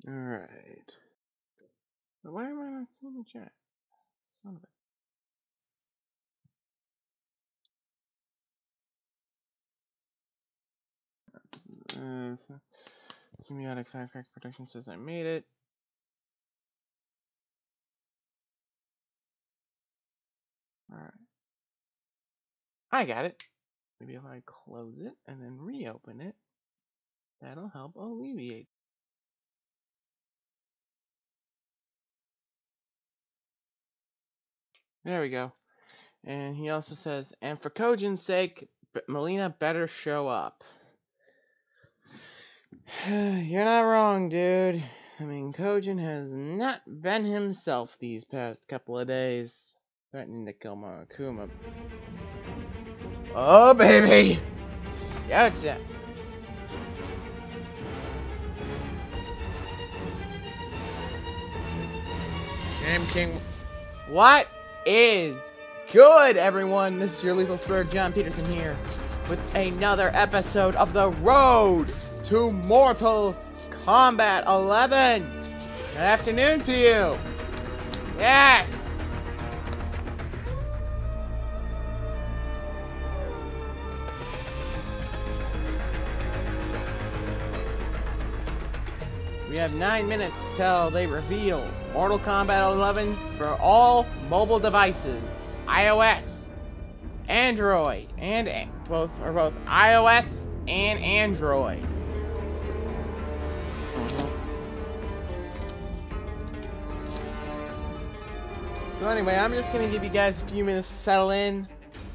Alright. Why am I not seeing the chat? Son of a... Semiotic Firecracker Protection says I made it. Alright. I got it. Maybe if I close it and then reopen it, that'll help alleviate. There we go. And he also says, and for Kojin's sake, Melina better show up. You're not wrong, dude. I mean, Kojin has not been himself these past couple of days. Threatening to kill Monokuma. Oh, baby! Shouts it. Sham King. What is good, everyone? This is your Lethal Sperg, John Peterson here, with another episode of The Road to Mortal Kombat 11. Good afternoon to you. Yes. We have 9 minutes till they reveal Mortal Kombat 11 for all mobile devices, iOS, Android, and both iOS and Android. So anyway, I'm just gonna give you guys a few minutes to settle in,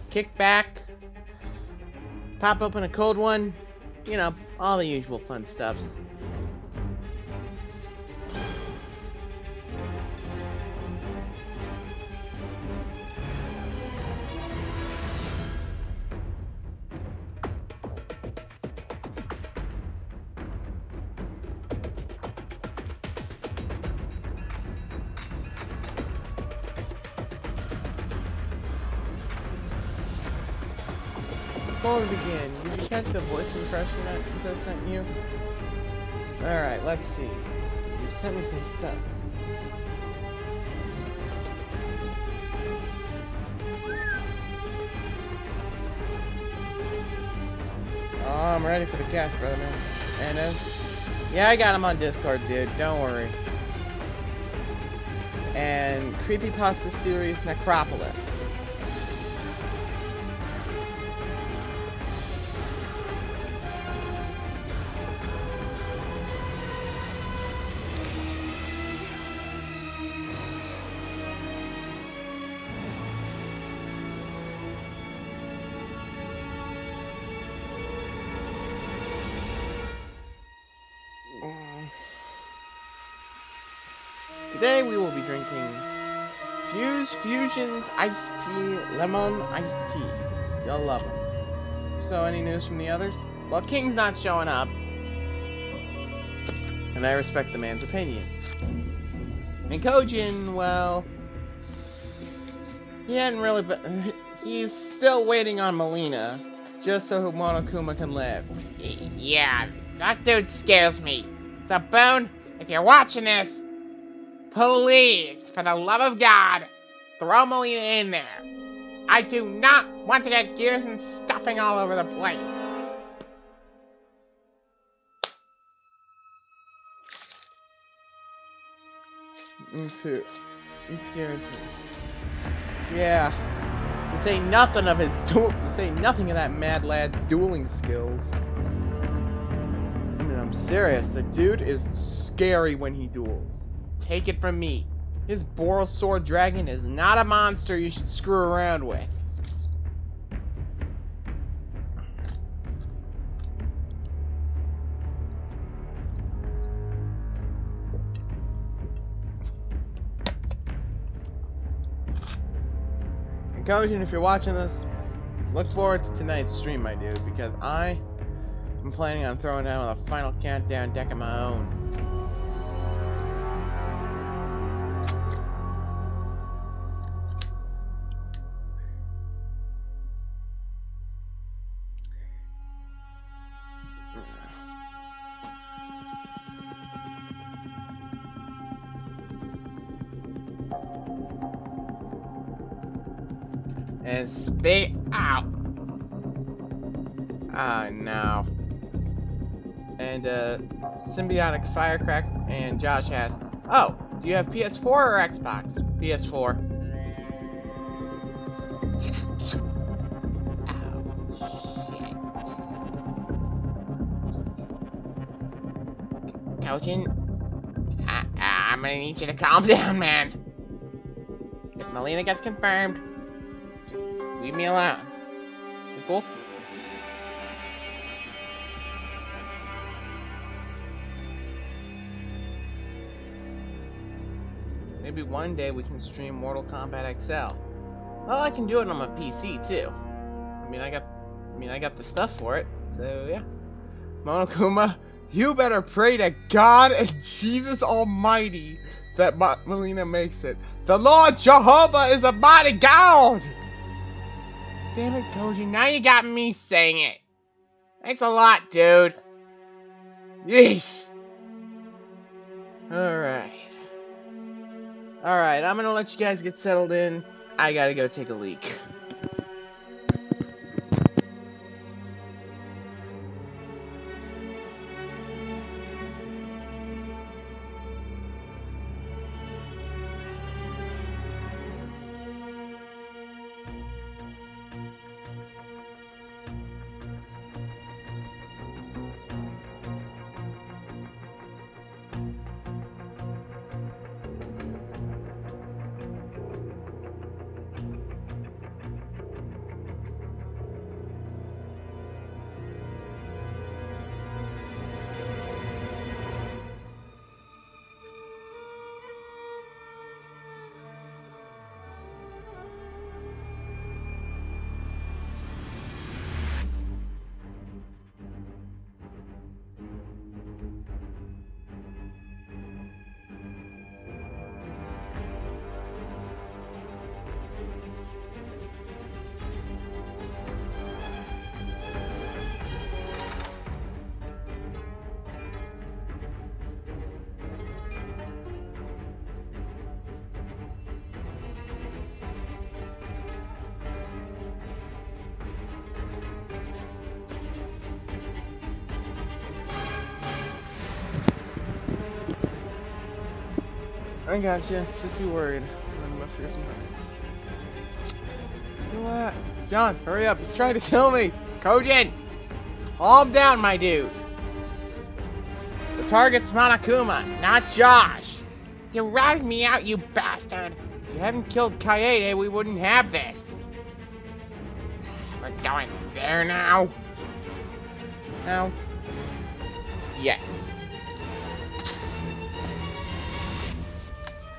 kick back, pop open a cold one, you know, all the usual fun stuffs. Before we begin, did you catch the voice impression that I sent you? Alright, let's see. You sent me some stuff. Oh, I'm ready for the cast, brother, man. And yeah, I got him on Discord, dude. Don't worry. And Creepypasta Series Necropolis. Today we will be drinking Fusion's Iced Tea, Lemon Iced Tea. You'll love them. So, any news from the others? Well, King's not showing up, and I respect the man's opinion. And Kojin, well, he hadn't really been, he's still waiting on Melina, just so Monokuma can live. Yeah, that dude scares me. So, Boone, if you're watching this, please, for the love of God, throw Melina in there. I do not want to get gears and stuffing all over the place. Me too. He scares me. Yeah. To say nothing of that mad lad's dueling skills. I mean, I'm serious. The dude is scary when he duels. Take it from me. His Boral Sword Dragon is not a monster you should screw around with. And Kojin, if you're watching this, look forward to tonight's stream, my dude, because I am planning on throwing down with a final countdown deck of my own. And spit out. Ah, no. And, Symbiotic Firecracker and Josh asked, oh, do you have PS4 or Xbox? PS4. Kojin, I'm gonna need you to calm down, man. If Melina gets confirmed, just leave me alone. You cool? Maybe one day we can stream Mortal Kombat XL. Well, I can do it on my PC too. I mean, I got the stuff for it. So yeah. Monokuma, you better pray to God and Jesus Almighty that Melina makes it. The Lord Jehovah is a mighty God! Damn it, Kojin, now you got me saying it. Thanks a lot, dude. Yeesh. Alright. Alright, I'm gonna let you guys get settled in. I gotta go take a leak. I gotcha. Just be worried. I'm gonna figure something out. Do what? John, hurry up. He's trying to kill me. Kojin! Calm down, my dude. The target's Monokuma, not Josh. You ratted me out, you bastard. If you hadn't killed Kaede, we wouldn't have this. We're going there now. Now? Yes.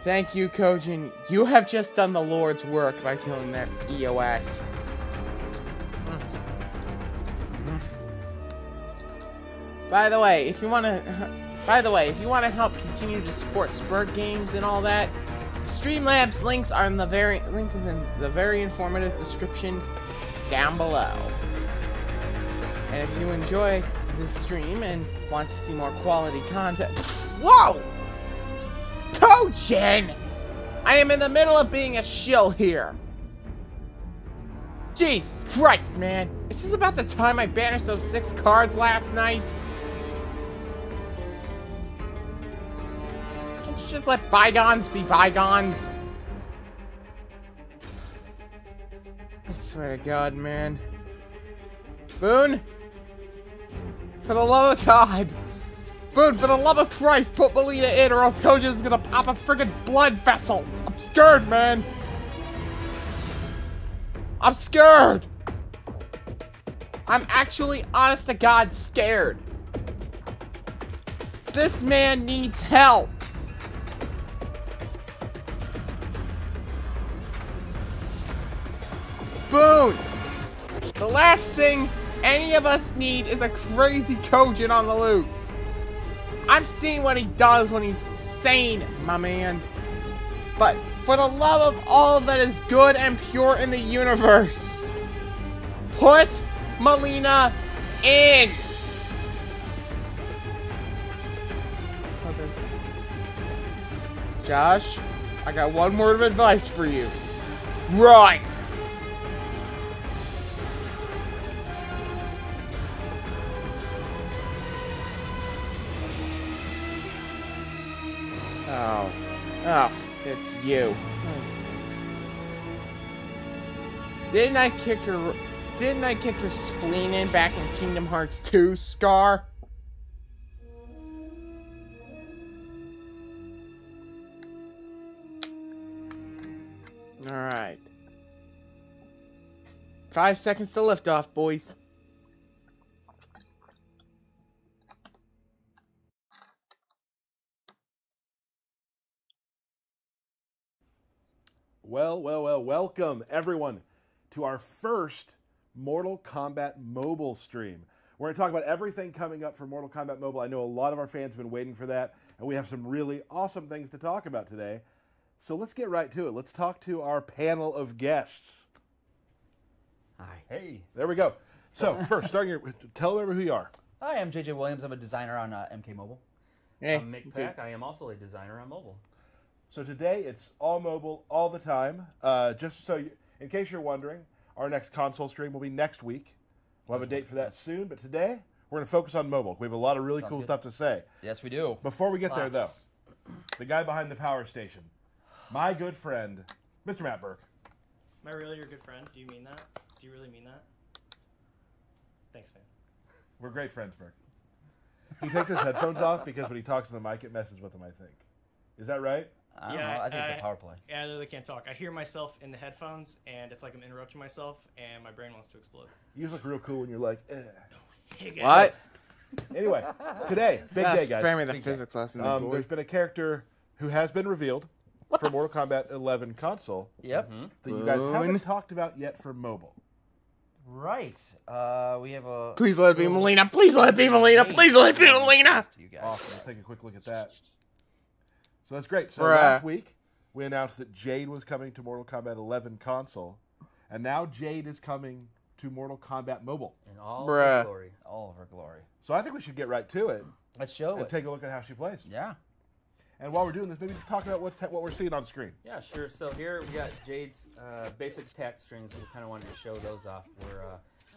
Thank you, Kojin. You have just done the Lord's work by killing that EOS. By the way, if you want to help continue to support Sperg games and all that, Streamlabs links are in the very informative description down below. And if you enjoy this stream and want to see more quality content, whoa! Kojin! I am in the middle of being a shill here. Jesus Christ, man! Is this about the time I banished those 6 cards last night? Can't you just let bygones be bygones? I swear to God, man. Boone? For the love of God! Boone, for the love of Christ, put Melina in or else Kojin's gonna pop a friggin' blood vessel! I'm scared, man! I'm scared! I'm actually, honest to God, scared. This man needs help! Boone! The last thing any of us need is a crazy Kojin on the loose. I've seen what he does when he's sane, my man. But for the love of all that is good and pure in the universe, put Melina in. Josh, I got one word of advice for you. Run! Oh. Oh, it's you. Didn't I kick your spleen in back in Kingdom Hearts 2, Scar? Alright. 5 seconds to lift off, boys. Well, welcome everyone to our first Mortal Kombat Mobile stream. We're going to talk about everything coming up for Mortal Kombat Mobile. I know a lot of our fans have been waiting for that, and we have some really awesome things to talk about today. So let's get right to it. Let's talk to our panel of guests. Hi. Hey. There we go. So first, tell everyone who you are. Hi, I'm JJ Williams. I'm a designer on MK Mobile. Hey. I'm Mick Pack. I am also a designer on mobile. So today it's all mobile all the time. In case you're wondering, our next console stream will be next week. We'll have a date for that soon, but today we're going to focus on mobile. We have a lot of really cool stuff to say. Yes, we do. Before we get there, though, the guy behind the power station, my good friend, Mr. Matt Burke. Am I really your good friend? Do you mean that? Do you really mean that? Thanks, man. We're great friends, Burke. He takes his headphones off because when he talks to the mic, it messes with him, I think. Is that right? I don't know. I think it's a power play. Yeah, I literally can't talk. I hear myself in the headphones, and it's like I'm interrupting myself, and my brain wants to explode. You look real cool when you're like, eh. Hey, guys. What? Anyway, today, big day, guys. Spare me the physics lesson. There's been a character who has been revealed for Mortal Kombat 11 console. Yep. That you guys haven't talked about yet for mobile. Right. We have a... Please let it be Melina. Please let it be Melina. Please let it be Melina. Awesome. Let's take a quick look at that. So that's great. So last week, we announced that Jade was coming to Mortal Kombat 11 console, and now Jade is coming to Mortal Kombat Mobile. In all of her glory. All of her glory. So I think we should get right to it. Let's show and take a look at how she plays. Yeah. And while we're doing this, maybe just talk about what we're seeing on screen. Yeah, sure. So here we got Jade's basic attack strings. We kind of wanted to show those off.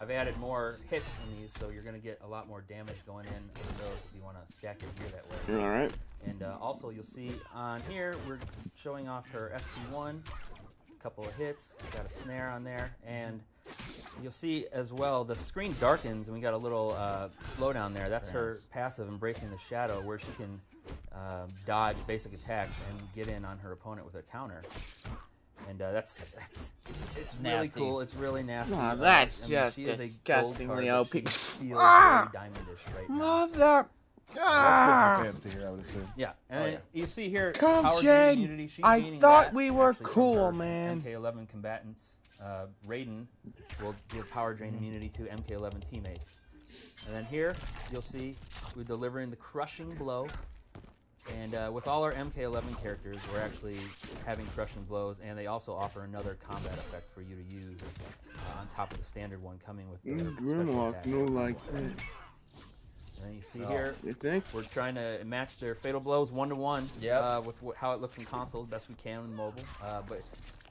I've added more hits in these, so you're going to get a lot more damage going in on those if you want to stack your gear that way. All right. And also you'll see on here, we're showing off her SP1, a couple of hits, got a snare on there, and you'll see as well the screen darkens and we got a little slowdown there. That's her passive, Embracing the Shadow, where she can dodge basic attacks and get in on her opponent with a counter. And it's really cool. It's really nasty. Oh, that's just she is disgustingly a gold OP. card, but she feels very diamondish right now. Mother. That's good for fans to hear, I would assume. Yeah, and you see here, Come, power Jade. immunity. She's I gaining thought that we were actually from cool, her man. MK11 combatants. Raiden will give power drain immunity to MK11 teammates. And then here, you'll see we're delivering the crushing blow. And with all our MK11 characters, we're actually having crushing blows, and they also offer another combat effect for you to use on top of the standard one coming with the special attack. No like this. And then you see here, You think? we're trying to match their fatal blows 1-to-1 with how it looks in console, the best we can in mobile. But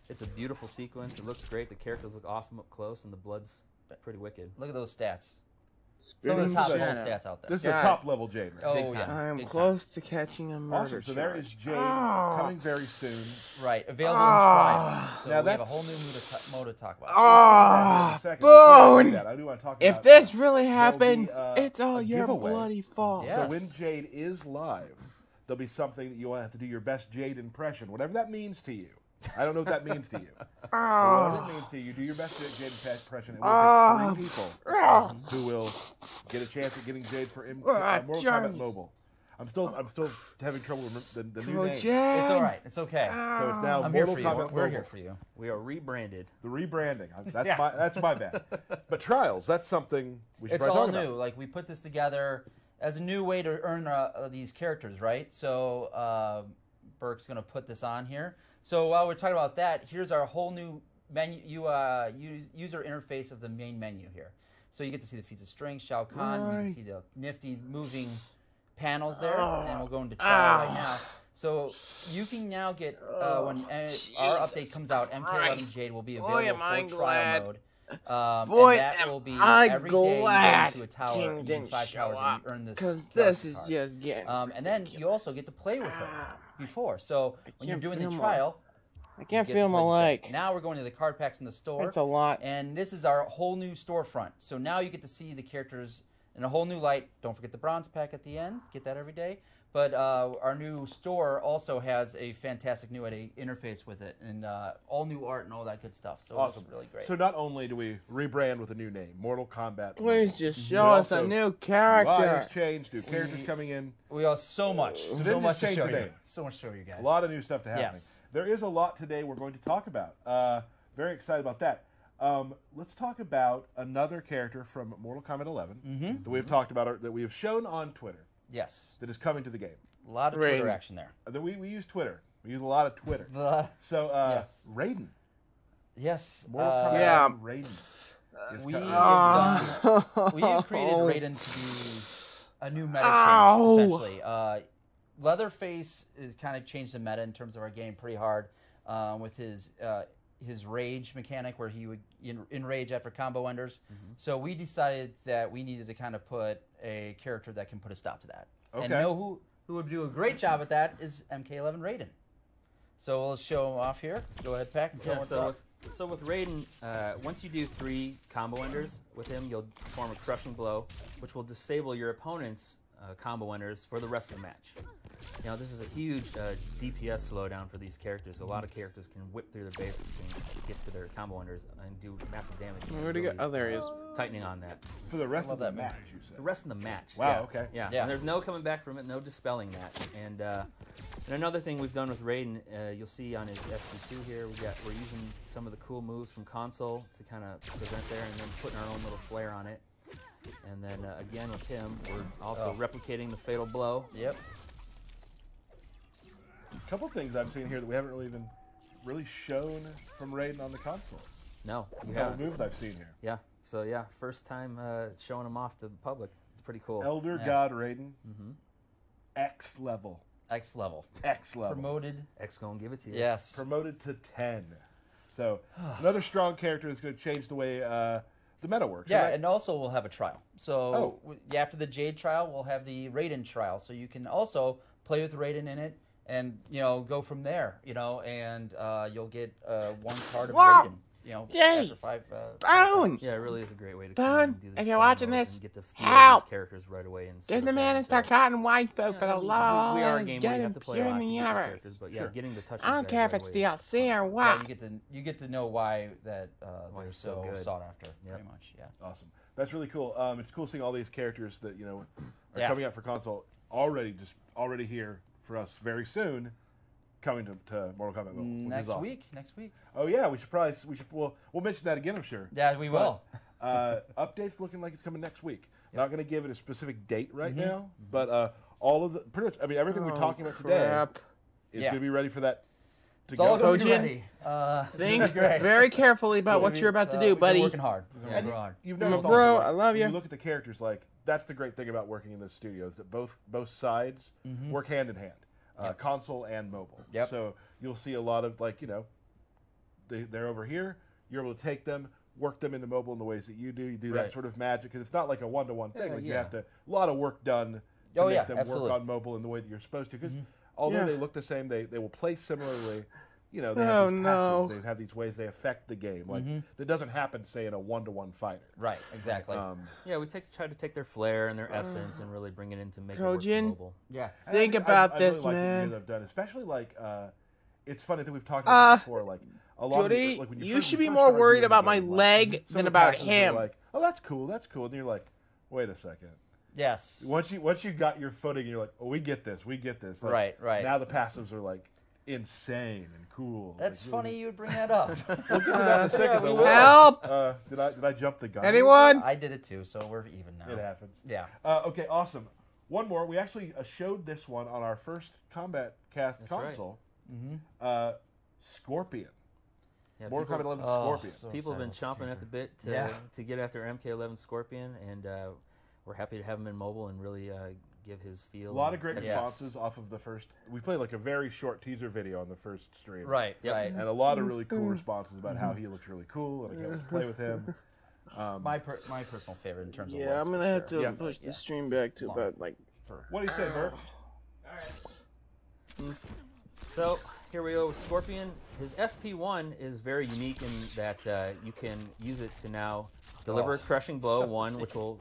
it's a beautiful sequence. It looks great. The characters look awesome up close, and the blood's pretty wicked. Look at those stats. Some of the top level stats out there. This is a top level Jade. Right? Oh, Big time. I am Big close to catching a murder Awesome. So there is Jade coming very soon. Right. Available in Triumphs. So Now we have a that's- whole new mode to talk about. Boone! I do want to talk about If this really happens, there'll be, it's all a your giveaway. bloody fault. Yeah. So Yes. when Jade is live, there'll be something that you'll have to do your best Jade impression, whatever that means to you. I don't know what that means to you. But whatever it means to you, do your best Jade impression, and we'll pick 3 people who will get a chance at getting Jade for Mortal Kombat Mobile. I'm still having trouble with the new name. It's all right. It's okay. So it's now I'm here Mortal for you. Kombat We're Mobile. here for you. We are rebranded. The rebranding. That's my bad. But Trials, that's something we should It's probably all talk new. about. Like we put this together as a new way to earn these characters, right? So Burke's gonna put this on here. So while we're talking about that, here's our whole new menu, user interface of the main menu here. So you get to see the feats of strength, Shao Kahn. You can see the nifty moving panels there, and we'll go into trial right now. So you can now get when our update comes out, MK11 Jade will be available for trial mode. Boy, and that am will be I every day you go glad into a tower, King you do didn't 5 show towers, and up, you earn this. because character this is card. just getting And then you also get to play with her before. So when you're can't doing the feel my- trial, I can't you get feel to my play with leg. her. Now we're going to the card packs in the store. It's a lot. And this is our whole new storefront. So now you get to see the characters in a whole new light. Don't forget the bronze pack at the end. Get that every day. But our new store also has a fantastic new interface with it, and all new art and all that good stuff. So Awesome. it's really great. So not only do we rebrand with a new name, Mortal Kombat. Please Mobile, just we show us a also- new UI character. has changed, new characters coming in. we have so much, didn't so much just to change show the you. name. So much to show you guys. A lot of new stuff to happen. Yes. There is a lot today we're going to talk about. Very excited about that. Let's talk about another character from Mortal Kombat 11 that we've talked about, that we have shown on Twitter, Yes. that is coming to the game. A lot of Twitter action there. We use Twitter. We use a lot of Twitter. So, Yes. Raiden. Yes. Mortal Kombat Yeah. Raiden. is We coming. have created Raiden to be a new meta Ow. change, essentially. Leatherface is kind of changed the meta in terms of our game pretty hard with his rage mechanic, where he would enrage after combo enders. So we decided that we needed to kind of put a character that can put a stop to that. Okay. And who would do a great job at that is MK11 Raiden. So we'll show him off here. Go ahead, Pack, and tell him what's up. So with Raiden, once you do 3 combo enders with him, you'll perform a crushing blow, which will disable your opponent's combo enders for the rest of the match. You know, this is a huge DPS slowdown for these characters. A lot of characters can whip through their basics and get to their combo enders and do massive damage. Where'd he go? Oh, there he is. Tightening on that. For the rest of the that match, you said. The rest of the match. Wow, yeah. okay. Yeah. Yeah. And there's no coming back from it, no dispelling that. And another thing we've done with Raiden, you'll see on his SP2 here, we're using some of the cool moves from console to kind of present there, and then putting our own little flair on it. And then again with him, we're also replicating the fatal blow. Yep. A couple things I've seen here that we haven't really even shown from Raiden on the console. No, you A couple haven't. moves I've seen here. Yeah. So yeah, first time showing him off to the public. It's pretty cool. Elder Yeah. God Raiden. X level. X level. X level. Promoted. X gonna give it to you. Yes. Promoted to 10. So another strong character is going to change the way the meta works. Yeah, right? and also we'll have a trial. So Oh. after the Jade trial, we'll have the Raiden trial. So you can also play with Raiden in it, and go from there. And you'll get 1 card of Wow. Raiden. After Jeez. 5. Bone! Yeah, it really is a great way to Bone, come in and do these if you're fun watching modes this, and get to feel help! these characters right away. And There's the man in Starcotton white folk for the we love are a of game God where you have and to play pure a in lot the to get the characters, universe. but yeah, Sure. getting the touches I don't right care if right it's away is DLC or Yeah, what. you get to know why that Why they're he's so so good. sought after. Yep. Pretty much, yeah. Awesome. That's really cool. It's cool seeing all these characters that are Yeah. coming out for console already here for us very soon, coming to Mortal Kombat Mobile. Which is Next awesome. week. Next week. Oh yeah, we'll mention that again, I'm sure. Yeah, we will. Updates looking like it's coming next week. Not going to give it a specific date right now, but all of the pretty much. I mean, everything we're talking about today Crap. is Yeah. going to be ready for that to It's go. all going to be Kojin, ready. Think great. very carefully about what you're about to do, We've been buddy. working hard. We've been And working hard. You've I'm noticed a bro, also, I love when you. you look at the characters, that's the great thing about working in this studio is that both sides work hand in hand, console and mobile. Yep. So you'll see a lot of they're over here. You're able to take them, work them into mobile in the ways that you do. You do that Right. sort of magic, and it's not like a one-to-one thing. You yeah. have to a lot of work done to Oh, make yeah, them absolutely. work on mobile in the way that you're supposed to. Because although Yeah. they look the same, they will play similarly. They have Oh, these no. passives. They have these ways they affect the game. That doesn't happen, say, in a one-to-one fighter. Right, exactly. Yeah, we try to take their flair and their essence and really bring it into make it work for Kojin? mobile. yeah. And Think I about really this, like what you man. guys have done, especially it's funny that we've talked about this before. Like a lot Jody, of when you should when be first more started worried doing the about my game, leg some than of the about passes are him. Like, oh, that's cool, and you're like, wait a second. Yes. Once you got your footing, and you're like, oh, we get this. Like, Right. Now the passives are like insane and cool. That's Like, funny you would bring that up. We'll get to that in a second. we though. will. Help! Did I jump the gun? Anyone? I did it too, so we're even now. It happens. Yeah. Okay, awesome. One more. We actually showed this one on our first Kombat Kast That's right. console. Scorpion. Yeah, Mortal Kombat 11 Oh, Scorpion. so people have been excited about chomping at the bit Yeah. to get after MK11 Scorpion, and we're happy to have him in mobile and really give his feel. A lot of great Yes. responses off of the first. We played like a very short teaser video on the first stream. Right, Yep. right. And a lot of really cool responses about how he looks really cool and I can't wait to play with him. My personal favorite in terms of Yeah, looks, I'm for gonna have sure. to Yeah. push the stream back to about like. What do you say, Bert? Alright. So here we go with Scorpion. His SP1 is very unique in that you can use it to now deliver a crushing blow, one, which will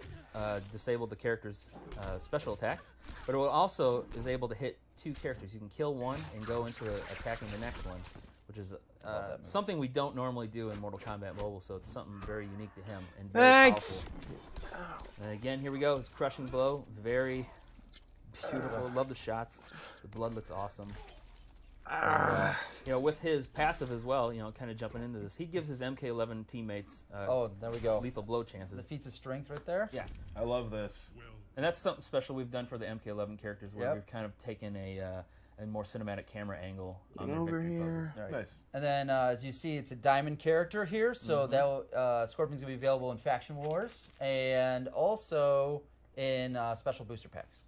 disable the character's special attacks, but it will also is able to hit 2 characters. You can kill one and go into attacking the next one, which is something we don't normally do in Mortal Kombat Mobile, so it's something very unique to him and very Thanks. powerful. And again, here we go. His crushing blow, very beautiful. Love the shots. The blood looks awesome. You know, with his passive as well, you know, kind of jumping into this, he gives his MK11 teammates Oh, there we go. lethal blow chances. The feats of strength right there. Yeah, I love this. and that's something special we've done for the MK11 characters, where Yep. we've kind of taken a more cinematic camera angle on Get their over victory here. poses. Right. Nice. And then, as you see, it's a diamond character here, so that Scorpion's gonna be available in Faction Wars and also in special booster packs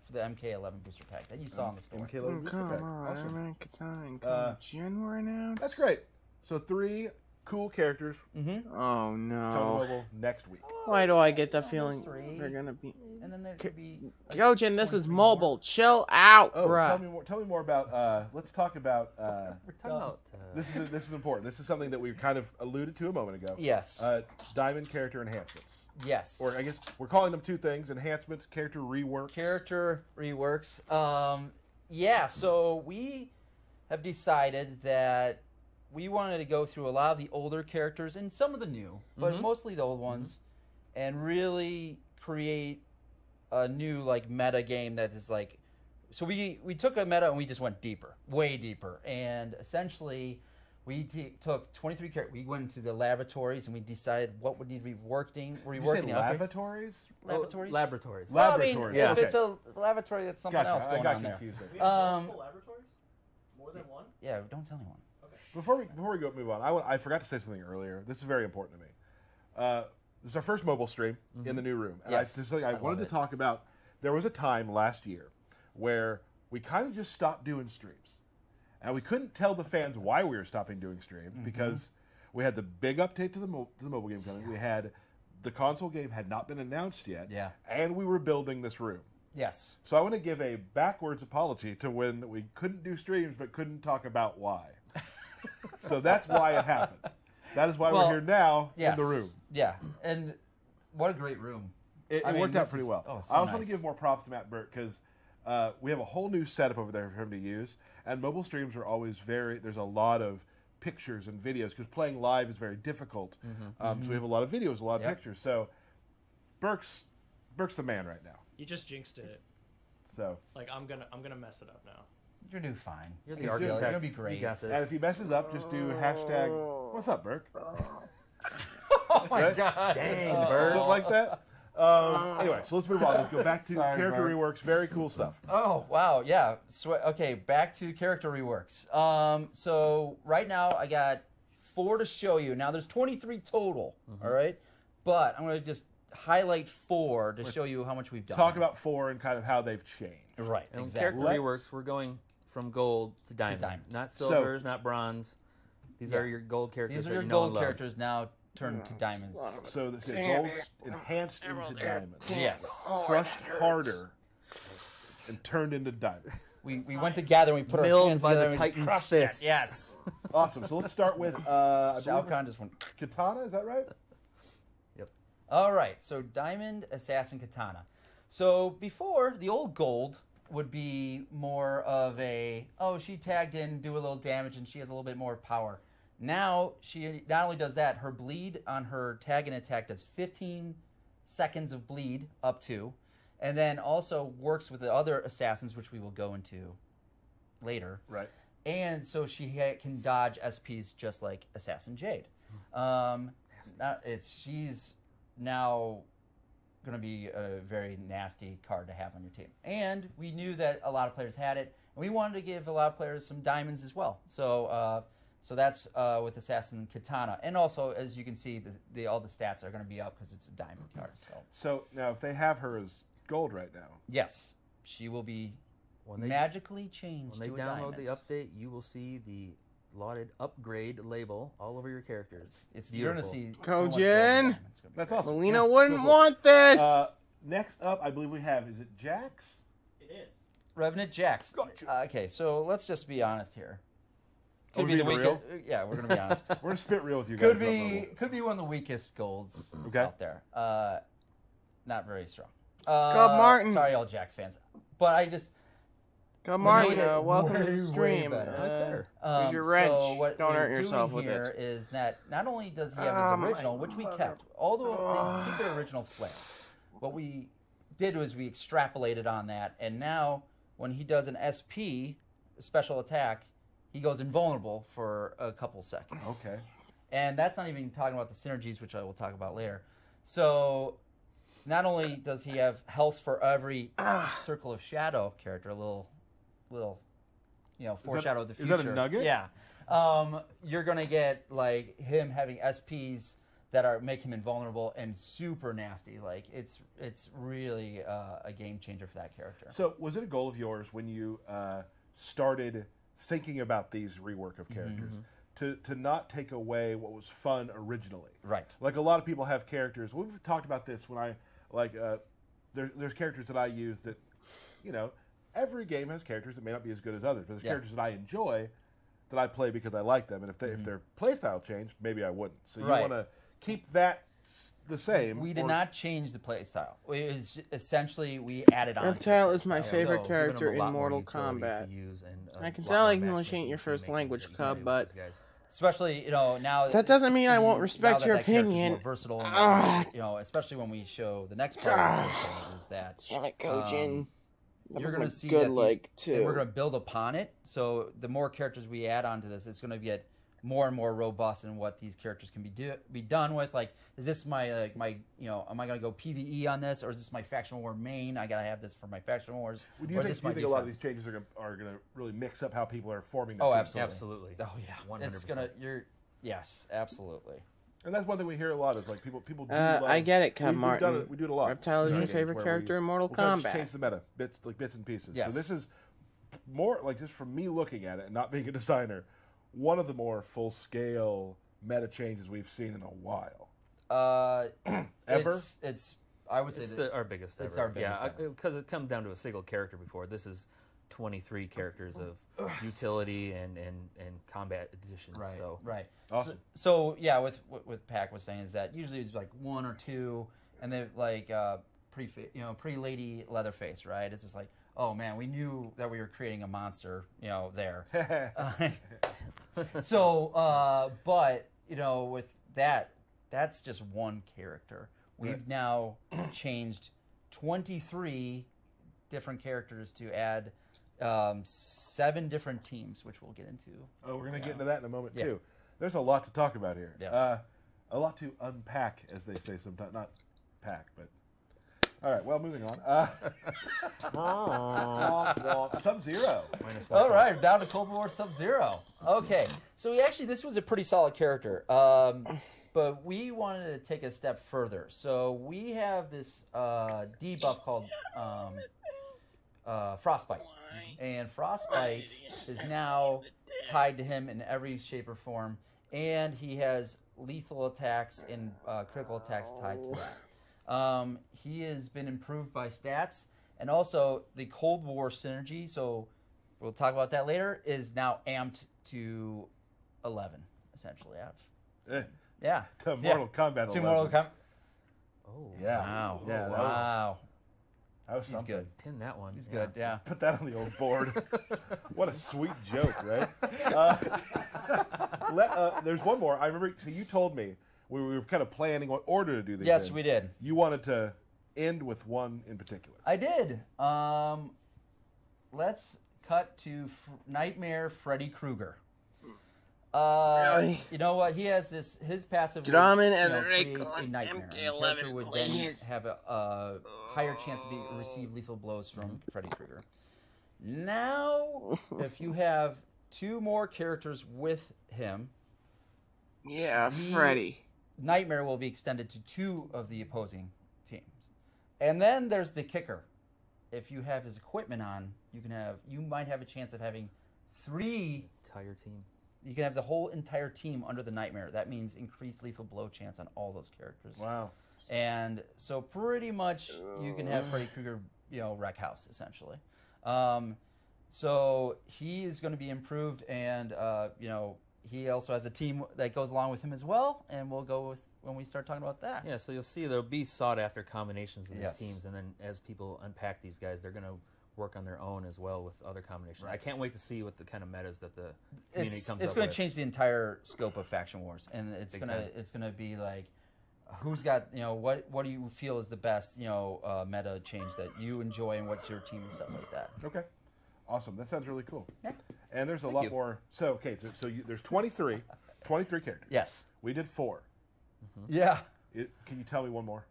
for the MK11 booster pack that you saw in the store. MK11 booster Come pack. on, Awesome. I'm in Katana and Kojin were announced. That's great. So 3 cool characters Oh coming no! mobile next week. Why do I get the feeling Three. they're gonna be? And then there could be Kojin, this is 23 mobile. more. Chill out, Oh, bruh. tell me more about. Let's talk about. We're talking about This is important. This is something that we kind of alluded to a moment ago. Yes. Diamond character enhancements, Yes. or I guess we're calling them 2 things: enhancements, character rework. Character reworks. Yeah, so we have decided that we wanted to go through a lot of the older characters and some of the new, but mostly the old ones, and really create a new like meta game that is like. So we took a meta and we just went deeper, way deeper, and essentially we took 23 characters. We went into the laboratories and we decided what would need to be working. You say Reworking the upgrades. lavatories? Laboratories. laboratories. Well, I mean, Laboratories, if okay. it's a laboratory, that's something Gotcha. else I going got on there. confused there. We have multiple laboratories? More than one? Yeah, don't tell anyone. Before we go move on, I forgot to say something earlier. This is very important to me. This is our first mobile stream in the new room, and Yes. this is something I love wanted to it. talk about. There was a time last year where we kind of just stopped doing streams, and we couldn't tell the fans why we were stopping doing streams because we had the big update to the mobile game coming. We had the console game had not been announced yet, Yeah. and we were building this room. Yes. So I want to give a backwards apology to when we couldn't do streams but couldn't talk about why. So that's why it happened. That is why Well, we're here now Yes. in the room. Yeah, and what a great room. It I mean, worked out this pretty is- well. oh, so I also want nice. to give more props to Matt Burt because we have a whole new setup over there for him to use. And mobile streams are always there's a lot of pictures and videos because playing live is very difficult. So we have a lot of videos, a lot of Yep. pictures. So Burke's the man right now. You just jinxed it. So Like I'm gonna mess it up now. You're doing fine. You're I the feel architect. You're gonna be great. You got this. and if he messes up, just do hashtag what's up, Burke? Oh my Right? god! Dang, Something like that. Anyway, so let's move on. Let's go back to Sorry, character Bert. reworks. Very cool stuff. Oh wow, yeah. Okay, back to character reworks. So right now I got 4 to show you. Now there's 23 total. All right, but I'm gonna just highlight 4 to show you how much we've done. Talk about 4 and kind of how they've changed. right. And Exactly. character reworks, we're going from gold to diamond. diamond. Not silvers, not bronze. These Yeah. are your gold characters These are that your you know and gold love. characters now turned to diamonds. So the Damn gold's enhanced into diamonds, Yes. crushed harder, and turned into diamonds. We went together and we put our Milled hands by together the and Titan's crushed it. fists. Yes. Awesome. So let's start with I Shao believe Kahn just went. Katana. Is that right? All right, so Diamond Assassin Katana. So before, the old gold would be more of a, oh, she tagged in, do a little damage, and she has a little bit more power. Now, she not only does that, her bleed on her tag and attack does 15 seconds of bleed up to, and then also works with the other assassins, which we will go into later. Right. And so she can dodge SPs just like Assassin Jade. She's now going to be a very nasty card to have on your team. And we knew that a lot of players had it, and we wanted to give a lot of players some diamonds as well. So that's with Assassin Katana. And also, as you can see, all the stats are going to be up because it's a diamond card. So now, if they have her as gold right now. Yes, she will be When they, magically changed. when they to a download diamond. the update, you will see the lauded upgrade label all over your characters. It's You're beautiful. gonna see so much gold Kojin! and diamonds. It's gonna be That's great. awesome. Melina Yeah, wouldn't cool. want this. Next up, I believe we have, is it Jax? It is. Revenant Jax. Gotcha. Okay, so let's just be honest here. Oh, Could be the being weakest. real? Yeah, we're gonna be honest. We're going to spit real with you guys. could be one of the weakest golds Okay. out there. Not very strong. Cub Martin. Sorry, all Jax fans, but I just Come Well, Martin, no, it's welcome to way, the way stream. better. That's better. Here's your wrench. So what Don't they're hurt yourself doing with here it. is that not only does he have Oh, his my original, which we mother. kept, although they keep their original flair. What we did was we extrapolated on that, and now when he does an SP, a special attack, he goes invulnerable for a couple seconds. Okay. And that's not even talking about the synergies, which I will talk about later. So not only does he have health for every Circle of Shadow character, a little foreshadow of the future. Is that a nugget? Yeah. You're gonna get like him having SPs that make him invulnerable and super nasty. Like it's really a game changer for that character. So, was it a goal of yours when you started thinking about these rework of characters to not take away what was fun originally? Right. Like a lot of people have characters. We've talked about this when I there's characters that I use that, every game has characters that may not be as good as others, but there's characters that I enjoy that I play because I like them, and if their playstyle changed, maybe I wouldn't. So you want to keep that the same. We did not change the playstyle. It was essentially we added on. Reptile is my playstyle. favorite So, character Giving them a in lot more Mortal utility to Kombat. use and, I can lot tell more English matchmaking ain't your to first make language, that you Cub, can do but with these guys. especially now that doesn't mean I won't now respect that your that character's opinion. More versatile, Ah. especially when we show the next part of the story is that Damn it, Kojin. That you're was going my to see good that leg, and too. we're going to build upon it. So the more characters we add onto this, it's going to get more and more robust in what these characters can be done with. Like, is this my am I going to go PvE on this, or is this my faction war main? I got to have this for my faction wars. Do you or is think, this do you my think a lot of defense? these changes are going to really mix up how people are forming their Oh, teams? absolutely. Absolutely. Oh yeah, 100%. it's gonna. Yes, absolutely. And that's one thing we hear a lot is like people do I get it, Cub we've Martin. done it, we do it a lot. Reptile is in your games favorite where character in Mortal we'll kind of Kombat. change the meta, bits and pieces. Yes. So this is more like, just from me looking at it and not being a designer, one of the more full scale meta changes we've seen in a while. Ever? It's. I would say It's that our biggest ever. it's our biggest Yeah, ever. because it comes down to a single character before. This is 23 characters of utility and combat additions. Right, So. right. Awesome. So yeah, with what Pac was saying is that usually it's like one or two, and they're like pretty lady Leatherface, right? It's just like, oh man, we knew that we were creating a monster, there. So, but with that, that's just one character. We've now changed 23 different characters to add 7 different teams, which we'll get into. Oh, we're going to get into that in a moment, Yeah. too. There's a lot to talk about here. Yes. A lot to unpack, as they say sometimes. Not pack, but... All right, well, moving on. Sub-Zero. All right, down to Cold War Sub-Zero. Okay, so this was a pretty solid character, but we wanted to take a step further. So we have this debuff called Frostbite, and Frostbite is now tied to him in every shape or form, and he has lethal attacks and critical attacks tied to that. He has been improved by stats, and also the Cold War synergy, so we'll talk about that later, is now amped to 11, essentially. Yeah. To Mortal Kombat 11. To Mortal Kombat. Oh, Yeah. Wow. Yeah, Wow. That was He's something. good. Pin that one. He's good, yeah. Put that on the old board. What a sweet joke, right? There's one more. I remember, so you told me we were kind of planning what order to do these Yes, in. we did. You wanted to end with one in particular. I did. Let's cut to Nightmare Freddy Krueger. Really? You know what? He has his passive. Drummond would, and create Rick a nightmare. The MK11, character would please. then have a higher chance to receive lethal blows from Freddy Krueger. Now, if you have 2 more characters with him, Yeah, Freddy. Nightmare will be extended to 2 of the opposing teams. And then there's the kicker. If you have his equipment on, you might have a chance of having 3 Entire team. You can have the whole entire team under the Nightmare. That means increased lethal blow chance on all those characters. Wow. And so pretty much you can have Freddy Krueger, wreck house essentially. So he is going to be improved, and he also has a team that goes along with him as well. And we'll go with when we start talking about that. Yeah, so you'll see there'll be sought after combinations in these Yes. teams, and then as people unpack these guys, they're going to work on their own as well with other combinations. I can't wait to see what the kind of metas that the community comes up with. It's going to change the entire scope of Faction Wars, and it's going to be like, who's got what do you feel is the best meta change that you enjoy, and what's your team and stuff like that. Okay. Awesome. That sounds really cool. Yeah. And there's a lot more. So there's 23 characters. Yes. We did 4. Yeah. Can you tell me one more?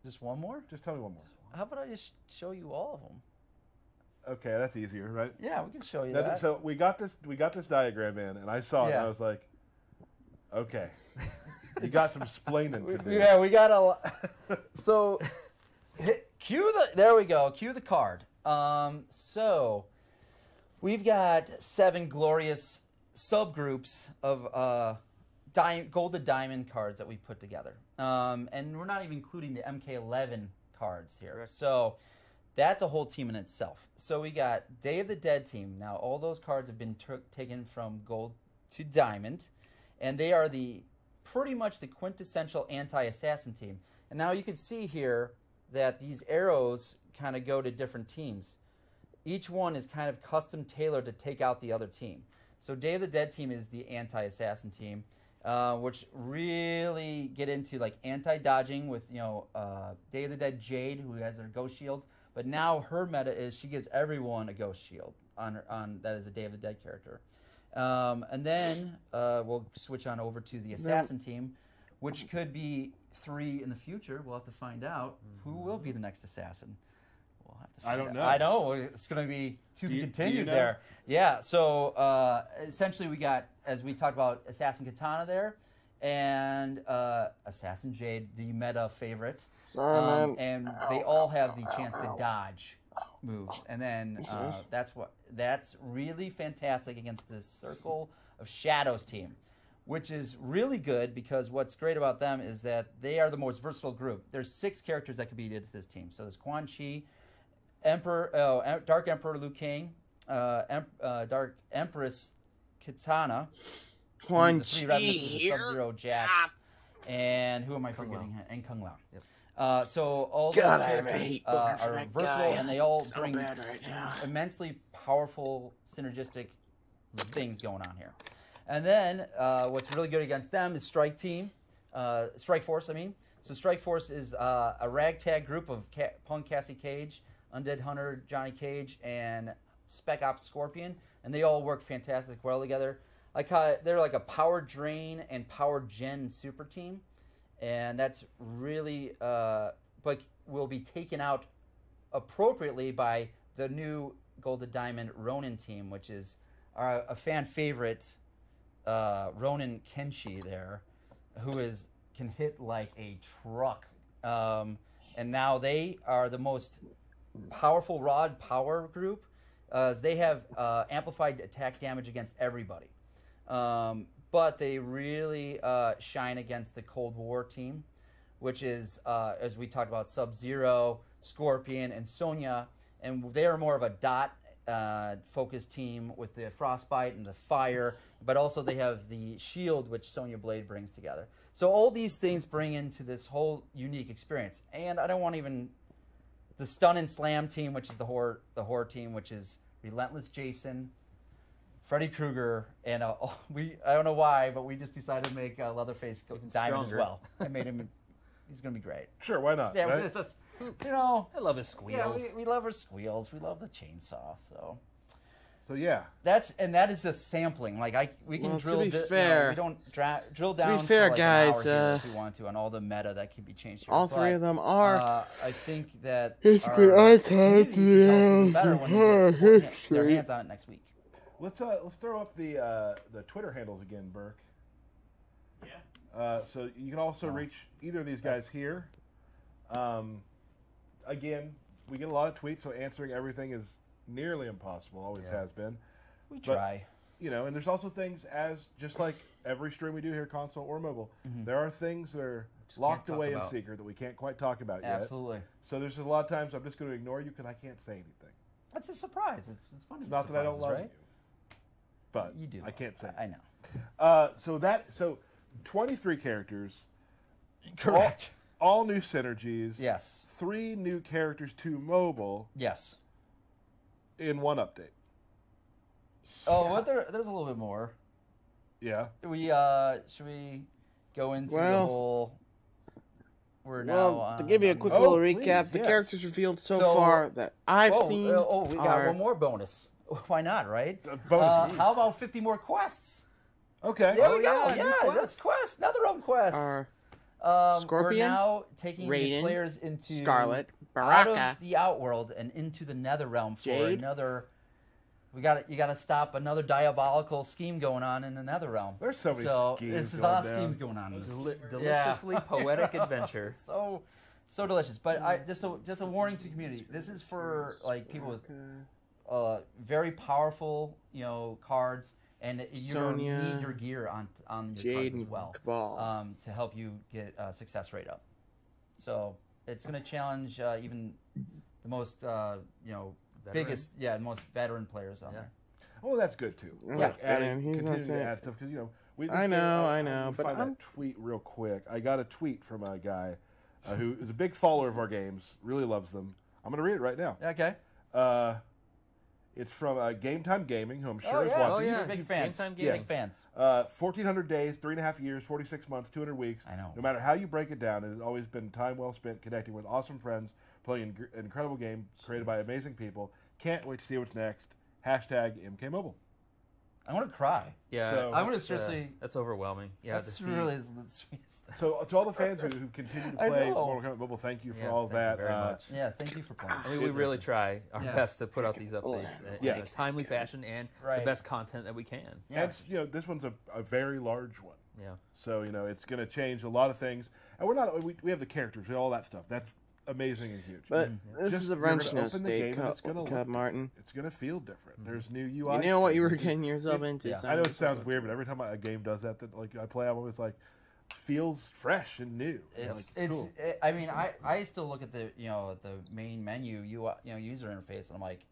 Just one more? Just tell me one more. How about I just show you all of them? Okay, that's easier, right? Yeah, we can show you that. So we got this diagram in, and I saw it, and I was like, okay, you got some splaining to do. Yeah, we got a. So, there we go. Cue the card. So, we've got 7 glorious subgroups of gold to diamond cards that we put together, and we're not even including the MK11 cards here. Correct. So that's a whole team in itself. So we got Day of the Dead team. Now all those cards have been taken from gold to diamond, and they are pretty much the quintessential anti-assassin team. And now you can see here that these arrows kind of go to different teams. Each one is kind of custom tailored to take out the other team. So Day of the Dead team is the anti-assassin team, which really get into like anti-dodging with Day of the Dead Jade, who has her ghost shield. But now her meta is she gives everyone a ghost shield on that is a Day of the Dead character. And then we'll switch on over to the assassin team, which could be 3 in the future. We'll have to find out who will be the next assassin. We'll have to find out. I don't know. I know. It's going to be to be continued know? there. Yeah. So essentially, we got, as we talked about, Assassin Katana there, and Assassin Jade, the meta favorite. Sorry, man. And they all have the chance to dodge moves, and then that's really fantastic against this Circle of Shadows team, which is really good because what's great about them is that they are the most versatile group. There's 6 characters that could be added to this team. So there's Quan Chi, Dark Emperor Liu Kang, Dark Empress Katana, Quan the 3 red Chi missiles, here. Sub-Zero Jax, and who am I forgetting? And Kung Lao. Yep. So all those God, I have a characters hate booger for are that versatile, guy. and they all So bring bad right now. immensely powerful, synergistic things going on here. And then what's really good against them is Strike Force. I mean, so Strike Force is a ragtag group of Punk Cassie Cage, Undead Hunter Johnny Cage, and Spec Ops Scorpion, and they all work fantastic well together. They're like a power drain and power gen super team, and that's really but will be taken out appropriately by the new Gold to Diamond Ronin team, which is a fan favorite Ronin Kenshi there, who can hit like a truck, and now they are the most powerful rod power group. They have amplified attack damage against everybody. But they really shine against the Cold War team, which is, as we talked about, Sub-Zero, Scorpion, and Sonya. And they are more of a dot focused team with the Frostbite and the Fire. But also they have the Shield, which Sonya Blade brings together. So all these things bring into this whole unique experience. And I don't want even... The Stun and Slam team, which is the horror team, which is Relentless Jason, Freddy Krueger, and I don't know why, but we just decided to make Leatherface Diamond as well. I made him. He's gonna be great. Sure, why not? Yeah, right? it's just, I love his squeals. Yeah, we love our squeals. We love the chainsaw. So yeah, that is a sampling. Like we can drill. To be fair, we don't drill down. To be fair, for like guys, an hour here if we want to on all the meta that can be changed. Here. All 3 of them are. I think that It's our the archive, community can tell us better when they get their hands on it next week. let's throw up the Twitter handles again, Burke. Yeah. So you can also reach either of these guys here. again, we get a lot of tweets, so answering everything is nearly impossible. Always has been. We But, try. You know, and there's also things just like every stream we do here, console or mobile, there are things that are locked talk away in about. secret that we can't quite talk about yet. Absolutely. So there's just a lot of times I'm just going to ignore you because I can't say anything. That's a surprise. It's fun to It's be not that I don't love surprises, you, but You do. I can't say. I know. So 23 characters, Correct. all new synergies. Yes. 3 new characters to mobile Yes. in one update. Oh, but there's a little bit more. Yeah. We should we go into the Well- whole? We're now. Well, to give you a quick Oh, little please, recap, the yes. characters revealed so So- far that I've seen we got are one more bonus. Why not, right? Bonus. How about 50 more quests? Okay. There we go. yeah, new Yeah, quests. that's quest. Another realm quest. are We're Scorpion, now taking the Raiden, players into Scarlet, out Baraka, of the outworld and into the nether realm for Jade. another. You got to stop another diabolical scheme going on in the nether realm. There's so many schemes This is a going lot of down. schemes going on. Deliciously poetic adventure. So delicious. But just a warning to the community. This is for like people with very powerful, cards, and you're gonna Sonya, need your gear on your Jade, cards as and well Cabal. to help you get success rate up. So it's going to challenge even the most biggest, the most veteran players on there. Oh, that's good too. Yeah. Like Yeah, adding, he's not continuing to saying- add stuff because we. I know, let me but find I'm- that tweet real quick. I got a tweet from a guy who is a big follower of our games. Really loves them. I'm going to read it right now. Okay. It's from Game Time Gaming, who I'm sure Oh is yeah, watching. you're big fans. Game Time Big Gaming. fans. 1,400 days, 3.5 years, 46 months, 200 weeks. I know. No matter how you break it down, it has always been time well spent connecting with awesome friends, playing an incredible game created by amazing people. Can't wait to see what's next. Hashtag MK Mobile. I want to cry. Yeah, So- I'm gonna that's, seriously. That's overwhelming. Yeah, That's to see. really the sweetest thing. So to all the fans who continue to I play know. Mortal Kombat Mobile, thank you for Yeah, all of thank that. you very much. Yeah, thank you for playing. I mean, we really try our Yeah. best to put out these updates Yeah. in a timely fashion and Right. the best content that we can. Yeah. And this one's a very large one. Yeah. So it's going to change a lot of things, and we have the characters, all that stuff. That's amazing and huge. But this Just- is a you're gonna wrench no open the state, game and it's gonna look Cub different. Martin. It's going to feel different. There's new UI. You know what you were stuff. getting yourself into. Yeah. so I know it just sounds like- weird, but every time a game does that like I play, I'm always like, feels fresh and new. It's cool. I mean I still look at the the main menu user interface and I'm like,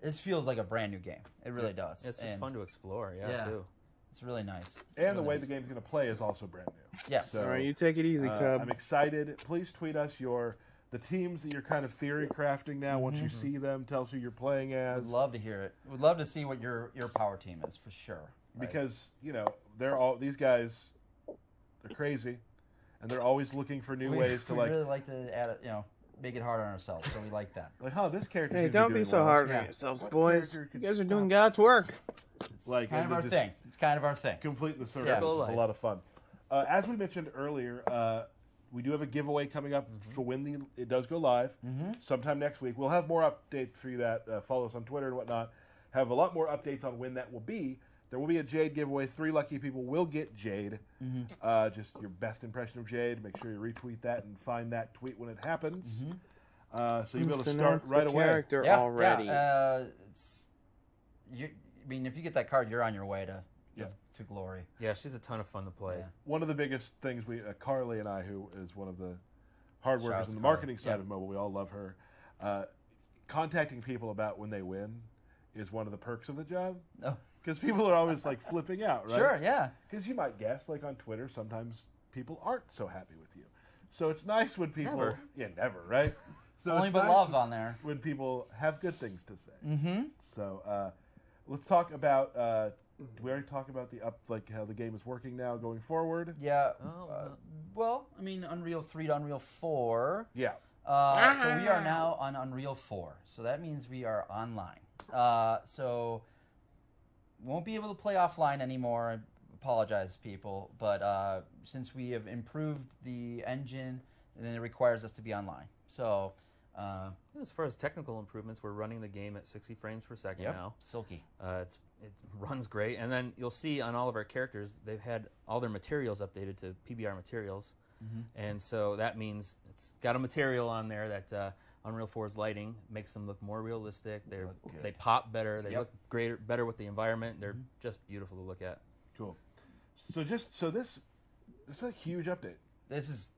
this feels like a brand new game. It really does. It's just And fun to explore. Yeah, Yeah. too. It's really nice. And the Really way nice. the game's going to play is also brand new. Yes. So, All right, you take it easy, Cub. I'm excited. Please tweet us the teams that you're kind of theory crafting now. Once you see them, tell us who you're playing as. Would love to hear it. Would love to see what your power team is for sure. Right. Because these guys, they're crazy, and they're always looking for new ways to we really like to add it, make it hard on ourselves. So we like that. this character. Hey, seems to don't be doing so well. hard Yeah. on yourselves, What boys. character You could guys are stop doing God's work. Like Kind and of our just thing. It's kind of our thing. Complete the circle. Yeah. Circle It's life. a lot of fun. As we mentioned earlier, we do have a giveaway coming up to win it does go live sometime next week. We'll have more updates for you that follow us on Twitter and whatnot. Have a lot more updates on when that will be. There will be a Jade giveaway. 3 lucky people will get Jade. Just your best impression of Jade. Make sure you retweet that and find that tweet when it happens. So you'll be able to start Announced right the away. character Yeah, already. Yeah, I mean, if you get that card, you're on your way to glory. Yeah, she's a ton of fun to play. Yeah. One of the biggest things Carly and I, who is one of the hard Shout out workers to in the Carly. marketing side Yeah. of mobile, we all love her. Contacting people about when they win is one of the perks of the job. Oh. Because people are always like flipping out, right? Sure, yeah. Because you might guess, like on Twitter, sometimes people aren't so happy with you. So it's nice when people, Never. never, right? So Only it's but nice love on there. when people have good things to say. Mm-hmm. So let's talk about. Did we already talk about how the game is working now going forward? Yeah. Oh, Well, I mean, Unreal 3 to Unreal 4. Yeah. So we are now on Unreal 4. So that means we are online. So won't be able to play offline anymore. I apologize, people. But since we have improved the engine, then it requires us to be online. So as far as technical improvements, we're running the game at 60 frames per second now. silky. It runs great, and then you'll see on all of our characters they've had all their materials updated to PBR materials, and so that means it's got a material on there that Unreal 4's lighting makes them look more realistic. They pop better. They look better with the environment. They're just beautiful to look at. Cool. So this is a huge update. This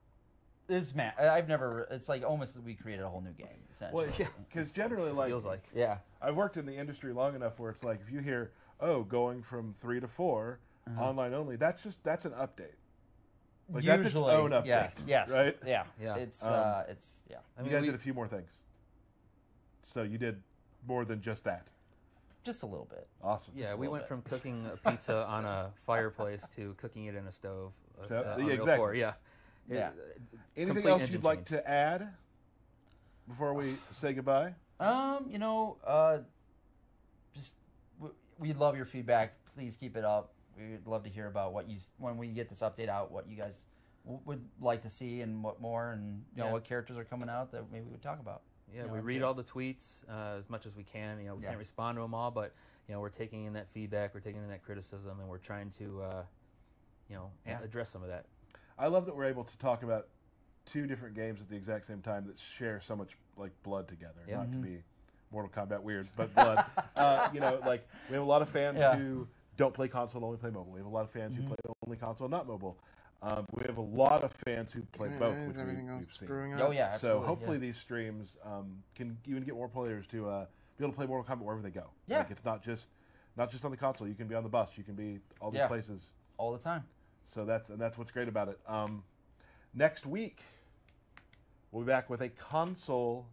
is man. I've never. It's like almost we created a whole new game. Essentially. Well, because generally, Feels like. Yeah. I've worked in the industry long enough where it's like if you hear, oh, going from 3 to 4, online only, that's an update. Like Usually, that's its own update. yes, right? Yeah. Yeah. It's I yeah. You guys did a few more things. So you did more than just that. Just a little bit. Awesome. Just Yeah, a we little went bit. from cooking a pizza on a fireplace to cooking it in a stove. So- on yeah, Real exactly. 4, yeah. Yeah. Anything Complete else engine you'd like change. to add before we say goodbye? Just we love your feedback. Please keep it up. We'd love to hear about when we get this update out, what you guys would like to see and what more, and what characters are coming out that maybe we would talk about. Yeah, we read all the tweets as much as we can. We can't respond to them all, but we're taking in that feedback, we're taking in that criticism, and we're trying to address some of that. I love that we're able to talk about 2 different games at the exact same time that share so much like blood together. Yeah. Not to be Mortal Kombat weird, but blood. Like we have a lot of fans who don't play console and only play mobile. We have a lot of fans who play only console and not mobile. We have a lot of fans who play both, which we've seen. Oh yeah, absolutely. So hopefully these streams can even get more players to be able to play Mortal Kombat wherever they go. Yeah. Like it's not just on the console. You can be on the bus. You can be all these places. all the time. So that's what's great about it. Next week we'll be back with a console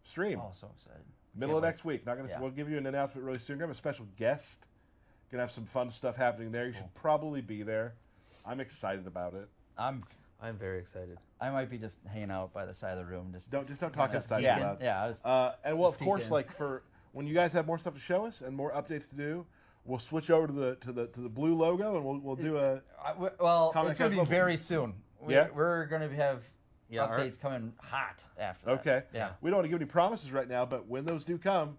stream. Oh, so excited. Middle of next week. Not gonna. We'll give you an announcement really soon. We're gonna have a special guest. Gonna have some fun stuff happening there. You should probably be there. I'm excited about it. I'm very excited. I might be just hanging out by the side of the room. Don't talk outside. Yeah, yeah. And well, of course, like for when you guys have more stuff to show us and more updates to do, we'll switch over to the blue logo and we'll do a. It's going to be very soon. We're going to have updates coming hot after that. Okay. Yeah. We don't want to give any promises right now, but when those do come,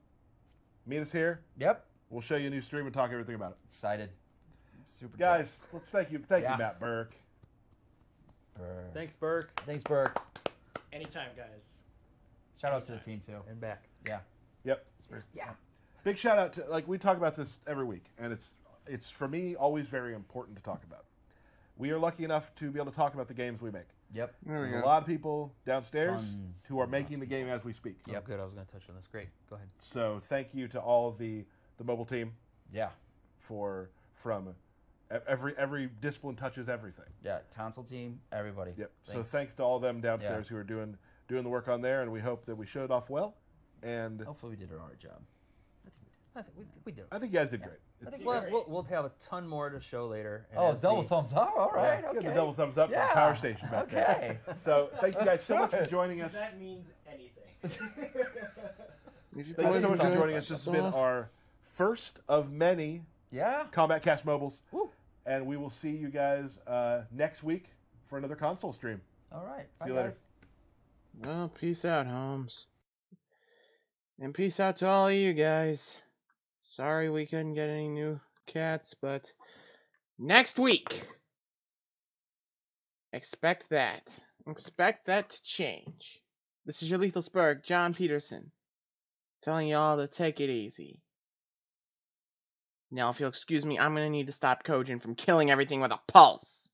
meet us here. Yep. We'll show you a new stream and talk everything about it. Excited. Super. Guys, let's thank you, Matt Burke. Thanks, Burke. Thanks, Burke. Anytime, guys. Shout out to the team too. And back. Yeah. Yep. Yeah. Big shout out to we talk about this every week, and it's for me always very important to talk about. We are lucky enough to be able to talk about the games we make. Yep. There's a lot of people downstairs who are making the game as we speak. Yep. Good. I was going to touch on this. Great. Go ahead. So thank you to all of the mobile team. Yeah. From every discipline touches everything. Yeah. Console team. Everybody. Yep. So thanks to all of them downstairs who are doing the work on there, and we hope that we showed it off well. And hopefully we did our job. I think we did. I think you guys did great. I think we'll have a ton more to show later. Double thumbs up. All right. Yeah, okay. get the double thumbs up from the Power Station back there. So thank you guys so much for joining us. That means anything. Thank you so much for joining us. This has been our first of many Kombat Kast mobiles. Woo. And we will see you guys next week for another console stream. All right. See you later. Well, peace out, Holmes. And peace out to all of you guys. Sorry we couldn't get any new cats, but next week, expect that. Expect that to change. This is your Lethal Sperg, John Peterson, telling y'all to take it easy. Now, if you'll excuse me, I'm gonna need to stop Kojin from killing everything with a pulse.